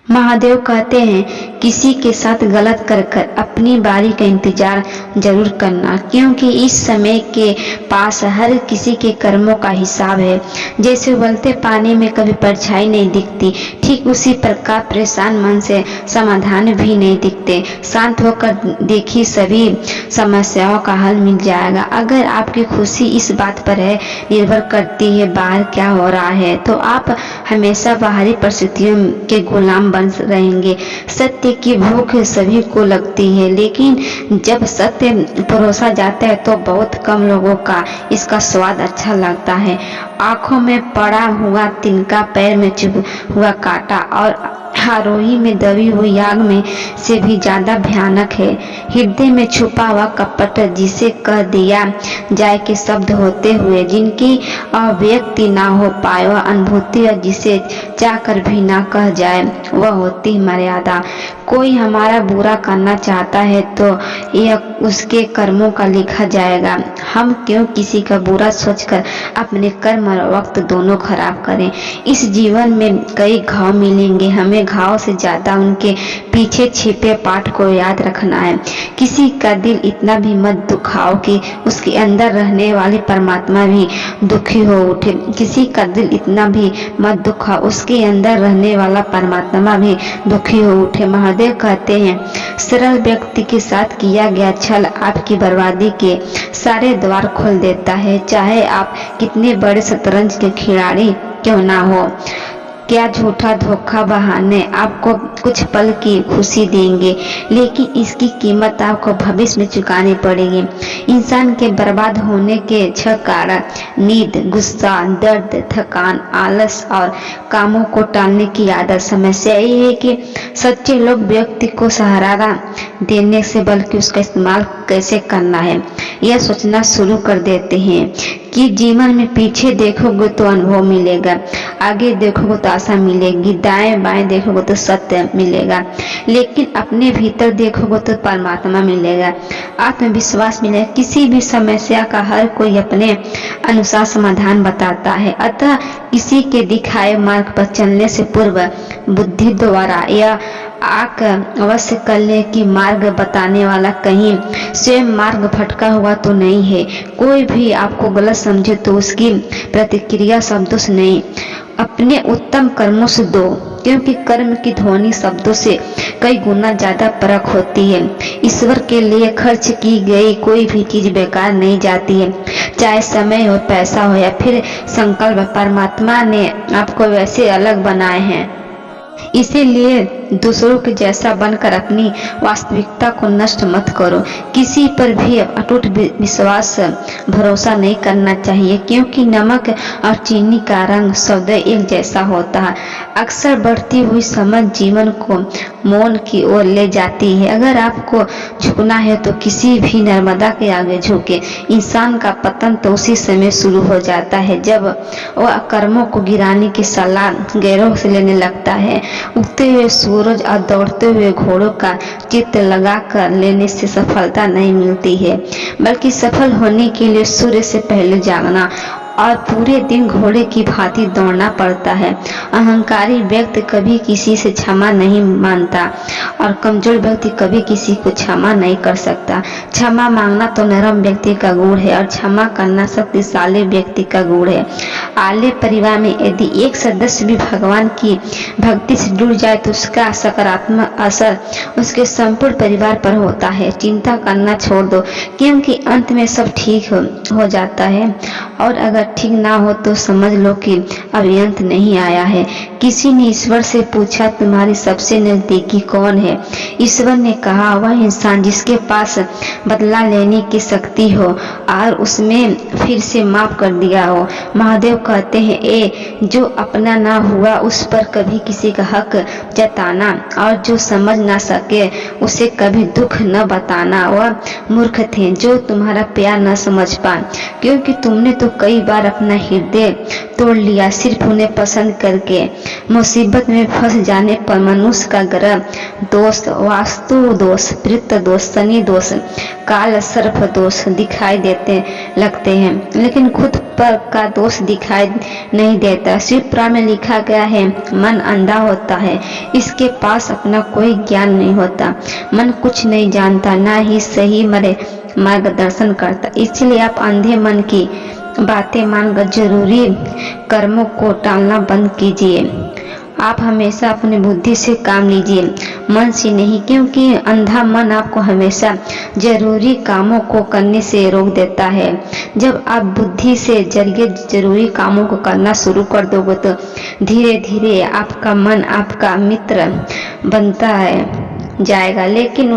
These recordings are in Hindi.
महादेव कहते हैं किसी के साथ गलत कर कर अपनी बारी का इंतजार जरूर करना, क्योंकि इस समय के पास हर किसी के कर्मों का हिसाब है। जैसे उबलते पानी में कभी परछाई नहीं दिखती, ठीक उसी प्रकार परेशान मन से समाधान भी नहीं दिखते। शांत होकर देखिए, सभी समस्याओं का हल मिल जाएगा। अगर आपकी खुशी इस बात पर है निर्भर करती है बाहर क्या हो रहा है, तो आप हमेशा बाहरी परिस्थितियों के गुलाम बन रहेंगे। सत्य की भूख सभी को लगती है, लेकिन जब सत्य परोसा जाता है तो बहुत कम लोगों का इसका स्वाद अच्छा लगता है। आंखों में पड़ा हुआ तिनका, पैर में चुभ हुआ कांटा और आरोही में दबी हुई आग में से भी ज्यादा भयानक है हृदय में छुपा हुआ कपट, जिसे कह दिया जाए कि शब्द होते हुए जिनकी अभिव्यक्ति ना हो पाए, वह अनुभूति, और जिसे चाहकर भी ना कह जाए वह होती मर्यादा। कोई हमारा बुरा करना चाहता है तो यह उसके कर्मों का लिखा जाएगा। हम क्यों किसी का बुरा सोचकर अपने कर्म और वक्त दोनों खराब करें। इस जीवन में कई घाव मिलेंगे, हमें घाव से ज्यादा उनके पीछे छिपे पाठ को याद रखना है। किसी का दिल इतना भी मत दुखाओ कि उसके अंदर रहने वाली परमात्मा भी दुखी हो उठे। किसी का दिल इतना भी मत दुखाओ उसके अंदर रहने वाला परमात्मा भी दुखी हो उठे। महादेव कहते हैं सरल व्यक्ति के साथ किया गया छल आपकी बर्बादी के सारे द्वार खोल देता है, चाहे आप कितने बड़े शतरंज के खिलाड़ी क्यों ना हो। क्या झूठा धोखा बहाने आपको कुछ पल की खुशी देंगे, लेकिन इसकी कीमत आपको भविष्य में चुकानी पड़ेगी। इंसान के बर्बाद होने के 6 कारण नींद, गुस्सा, दर्द, थकान, आलस और कामों को टालने की आदत। समस्या ये है कि सच्चे लोग व्यक्ति को सहारा देने से बल्कि उसका इस्तेमाल कैसे करना है यह सोचना शुरू कर देते हैं। कि जीवन में पीछे देखोगे तो अनुभव मिलेगा, आगे देखोगे तो आशा मिलेगी, दाएं बाएं देखोगे तो सत्य मिलेगा, लेकिन अपने भीतर देखोगे तो परमात्मा मिलेगा, आत्मविश्वास मिलेगा। किसी भी समस्या का हर कोई अपने अनुसार समाधान बताता है, अतः किसी के दिखाए मार्ग पर चलने से पूर्व बुद्धि द्वारा या आक अवश्य कर ले कि मार्ग बताने वाला कहीं स्वयं मार्ग भटका हुआ तो नहीं है। कोई भी आपको गलत समझे तो उसकी प्रतिक्रिया शब्दों से नहीं, अपने उत्तम कर्मों से दो, क्योंकि कर्म की ध्वनि शब्दों से कई गुना ज्यादा परख होती है। ईश्वर के लिए खर्च की गई कोई भी चीज बेकार नहीं जाती है, चाहे समय हो, पैसा हो या फिर संकल्प। परमात्मा ने आपको वैसे अलग बनाए हैं, इसीलिए दूसरों के जैसा बनकर अपनी वास्तविकता को नष्ट मत करो। किसी पर भी अटूट विश्वास भरोसा नहीं करना चाहिए, क्योंकि नमक और चीनी का रंग सदैव एक जैसा होता है। अक्सर बढ़ती हुई समझ जीवन को मौन की ओर ले जाती है। अगर आपको झुकना है तो किसी भी नर्मदा के आगे झुके। इंसान का पतन तो उसी समय शुरू हो जाता है जब वह कर्मों को गिराने की सलाह गैरों से लेने लगता है। उगते हुए सूरज और दौड़ते हुए घोड़ों का चित्त लगा कर लेने से सफलता नहीं मिलती है, बल्कि सफल होने के लिए सूर्य से पहले जागना और पूरे दिन घोड़े की भांति दौड़ना पड़ता है। अहंकारी व्यक्ति कभी किसी से क्षमा नहीं मांगता और कमजोर व्यक्ति कभी किसी को क्षमा नहीं कर सकता। क्षमा मांगना तो नरम व्यक्ति का गुण है और क्षमा करना शक्तिशाली व्यक्ति का गुण है। आले परिवार में यदि एक सदस्य भी भगवान की भक्ति से जुड़ जाए तो उसका सकारात्मक असर उसके संपूर्ण परिवार पर होता है। चिंता करना छोड़ दो, क्योंकि अंत में सब ठीक हो जाता है, और अगर ठीक ना हो तो समझ लो कि अभी अंत नहीं आया है। किसी ने ईश्वर से पूछा तुम्हारी सबसे नजदीकी कौन है? ईश्वर ने कहा वह इंसान जिसके पास बदला लेने की शक्ति हो और उसमें फिर से माफ कर दिया हो। महादेव कहते हैं जो अपना ना हुआ उस पर कभी किसी का हक जताना, और जो समझ ना सके उसे कभी दुख न बताना। वह मूर्ख थे जो तुम्हारा प्यार न समझ पाए, क्योंकि तुमने तो कई बार अपना हृदय तोड़ लिया सिर्फ उन्हें पसंद करके। मुसीबत में फंस जाने पर मनुष्य का ग्रह दोष, वास्तु दोष, पितृ दोष, शनि दोष, काल सर्प दोष दिखाई देते लगते हैं, लेकिन खुद पर का दोष दिखाई नहीं देता। शिव पुराण में लिखा गया है, मन अंधा होता है, इसके पास अपना कोई ज्ञान नहीं होता। मन कुछ नहीं जानता, ना ही सही मार्गदर्शन करता। इसलिए आप अंधे मन की बातें मानकर जरूरी कर्मों को टालना बंद कीजिए। आप हमेशा अपनी बुद्धि से काम लीजिए, मन से नहीं, क्योंकि अंधा मन आपको हमेशा जरूरी कामों को करने से रोक देता है। जब आप बुद्धि से जरिए जरूरी कामों को करना शुरू कर दोगे तो धीरे धीरे आपका मन आपका मित्र बनता है जाएगा, लेकिन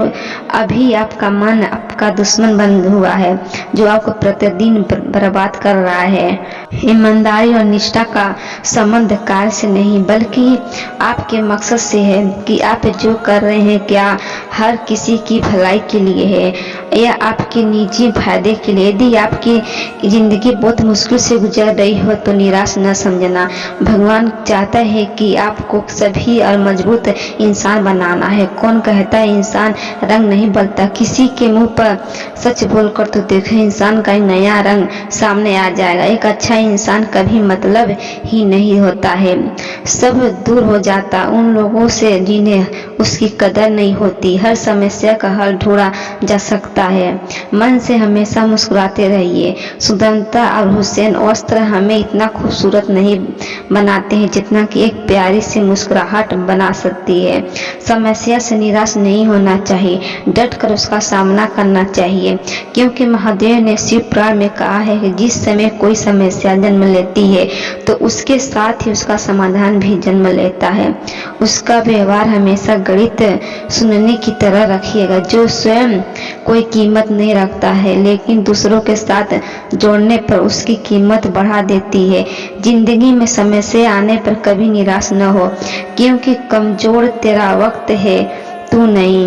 अभी आपका मन आपका दुश्मन बन हुआ है, जो आपको प्रतिदिन बर्बाद कर रहा है। ईमानदारी और निष्ठा का संबंध कार्य से नहीं, बल्कि आपके मकसद से है कि आप जो कर रहे हैं क्या हर किसी की भलाई के लिए है या आपके निजी फायदे के लिए। यदि आपकी जिंदगी बहुत मुश्किल से गुजर रही हो तो निराश न समझना। भगवान चाहता है कि आपको सभी और मजबूत इंसान बनाना है। कौन कहता है इंसान रंग नहीं बदलता? किसी के मुंह पर सच बोलकर तो देखो, इंसान का एक नया रंग सामने आ जाएगा। एक अच्छा इंसान कभी मतलब ही नहीं होता है, सब दूर हो जाता उन लोगों से जिन्हें उसकी कदर नहीं होती। हर समस्या का हल ढूंढा जा सकता है। मन से हमेशा मुस्कुराते रहिए। सुंदरता और हुसैन वस्त्र हमें इतना खूबसूरत नहीं बनाते हैं जितना कि एक प्यारी सी मुस्कुराहट बना सकती है। समस्या से निराश नहीं होना चाहिए, डट कर उसका सामना करना चाहिए, क्योंकि महादेव ने शिव पुराण में कहा है कि जिस समय कोई समस्या जन्म लेती है तो उसके साथ ही उसका समाधान भी जन्म लेता है। उसका व्यवहार हमेशा गणित सुनने की तरह रखिएगा। जो स्वयं कोई कीमत नहीं रखता है लेकिन दूसरों के साथ जोड़ने पर उसकी कीमत बढ़ा देती है। जिंदगी में समस्या आने पर कभी निराश न हो, क्योंकि कमजोर तेरा वक्त है, तू नहीं।